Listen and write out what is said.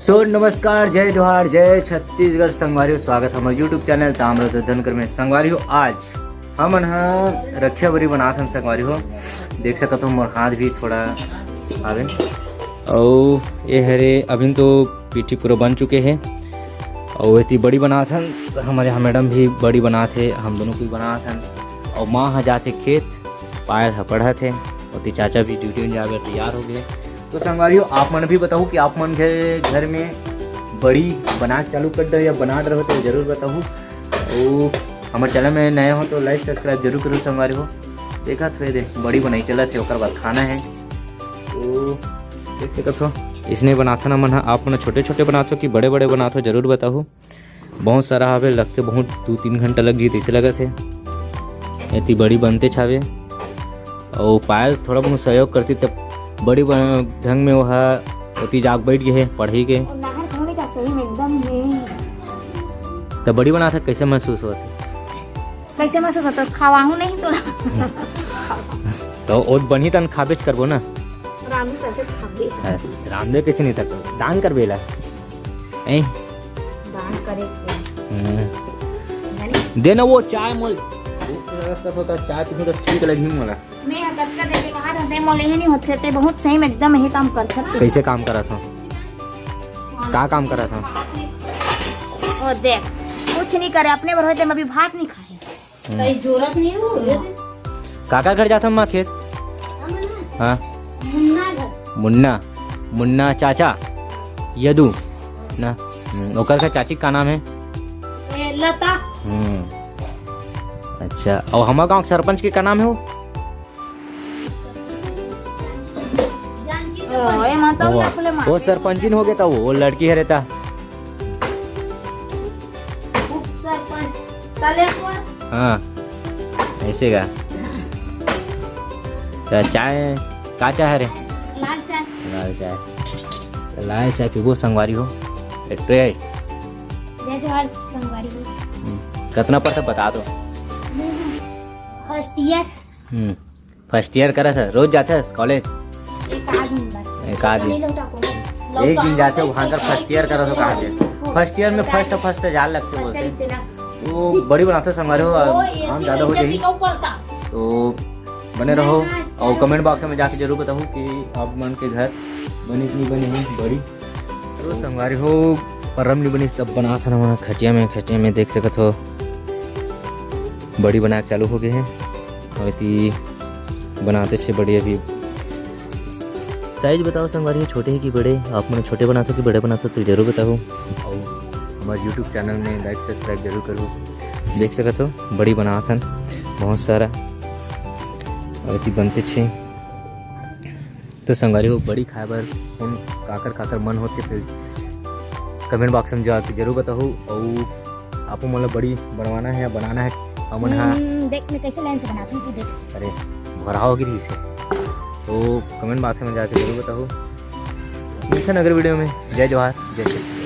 सो नमस्कार, जय जोहार, जय छत्तीसगढ़ संगवारी। स्वागत है हमारे यूट्यूब चैनल ताम्रध्वज धनकर में। संगवारी हो आज हम रक्षा बरी बनात हन। संगवारी हो देख सकत हो मोर हाथ भी थोड़ा आवे और ये हरे अभी तो पीठी पूरा बन चुके हैं और इतनी बड़ी बनात हन। तो हमारे यहाँ मैडम भी बड़ी बनाते, हम दोनों को बनात हन और माँ हाँ जाते खेत, पायल हा पढ़त है और चाचा भी ड्यूटी में जाकर तैयार हो गए। तो संगवारी हो आप मन भी बताओ कि आप मन के घर में बड़ी बना चालू कर दो या बना रहे हो तो जरूर बताओ। और हमारे चैनल में नए हो तो लाइक सब्सक्राइब जरूर करो। संगवारी हो देखा थोड़े दे बड़ी बनाई चला थे और बाद खाना है तो देख सकते हो। इसने बनाता ना मन आप मन छोटे छोटे बनाते हो कि बड़े बड़े बनाते हो जरूर बताओ। बहुत सारा हवे लगते, बहुत 2-3 घंटा लग गई ऐसे लगा थे। इतनी बड़ी बनते छावे और पायल थोड़ा बहुत सहयोग करती तब बड़ी ढंग में वह होती जाग बैठ गए है पढ़ी के तो बड़ी बना था। कैसे महसूस हुआ था? कैसे महसूस होता? खावाहू नहीं तो और बनी तन खाबेच करबो ना। रामदेव रामदेव कैसे नहीं था दान कर बेला ए दान करे देना वो चाय मोल होता चाय पीने तो ठीक लगी मला। मैं हकत का देखे कहा रहते मोले ही नहीं होते थे। बहुत सही में एकदम यही काम करते थे। कैसे काम करा था? क्या काम करा था? और देख कुछ नहीं करे अपने भर होते, मैं अभी भात नहीं खाए। कहीं जरूरत नहीं हो काका घर जाता माँ खेत? हाँ मुन्ना मुन्ना चाचा यदू ना ओकर का चाची का नाम है लता। अच्छा और हमारे गांव सरपंच के क्या नाम है वो? वो सरपंच हो गया था वो लड़की है रहता। हाँ ऐसे का तो चाय का चाय रे? लाल चाय। लाल चाय लाल चाय पीबो संगवारी हो। जय जोहार संगवारी हो। कितना पड़ता बता दो। First year. फर्स्ट ईयर करा था। रोज जाता है कॉलेज? एक आध दिन एक दिन जाते हो वहाँ कर फर्स्ट ईयर करा तो कहा जाए। फर्स्ट ईयर में फर्स्ट जाल लगते बोलते वो बड़ी बनाते संगवारी हो। हम ज़्यादा हो जाएगी तो बने रहो और कमेंट बॉक्स में जाके जरूर बताओ कि आप मन के घर बनी कि नहीं बनी है बड़ी। तो संगवारी हो परम नहीं बनी तब बना था ना खटिया में देख सकते हो बड़ी बना चालू हो गए हैं और इतनी बनाते छे बड़ी। अभी साइज बताओ संगवारी हो छोटे हैं कि बड़े? आप मैंने छोटे बनाते हो कि बड़े बनाते हो तो जरूर बताओ। और हमारे यूट्यूब चैनल में लाइक सब्सक्राइब जरूर करो। देख सकते हो बड़ी बना था बहुत सारा और इतनी बनते छे। तो संगवारी हो बड़ी खाए बार हम काकर मन होते फिर कमेंट बॉक्स में जाके जरूर बताओ। और आपको मतलब बड़ी बनवाना है या बनाना है अमन हाँ देख मैं कैसे लाइन से बनाती हूँ देख। अरे भरा होगी इसे तो कमेंट बॉक्स में जाके जरूर बताओ। मिलते हैं अगले वीडियो में। जय जोहार, जय श्री।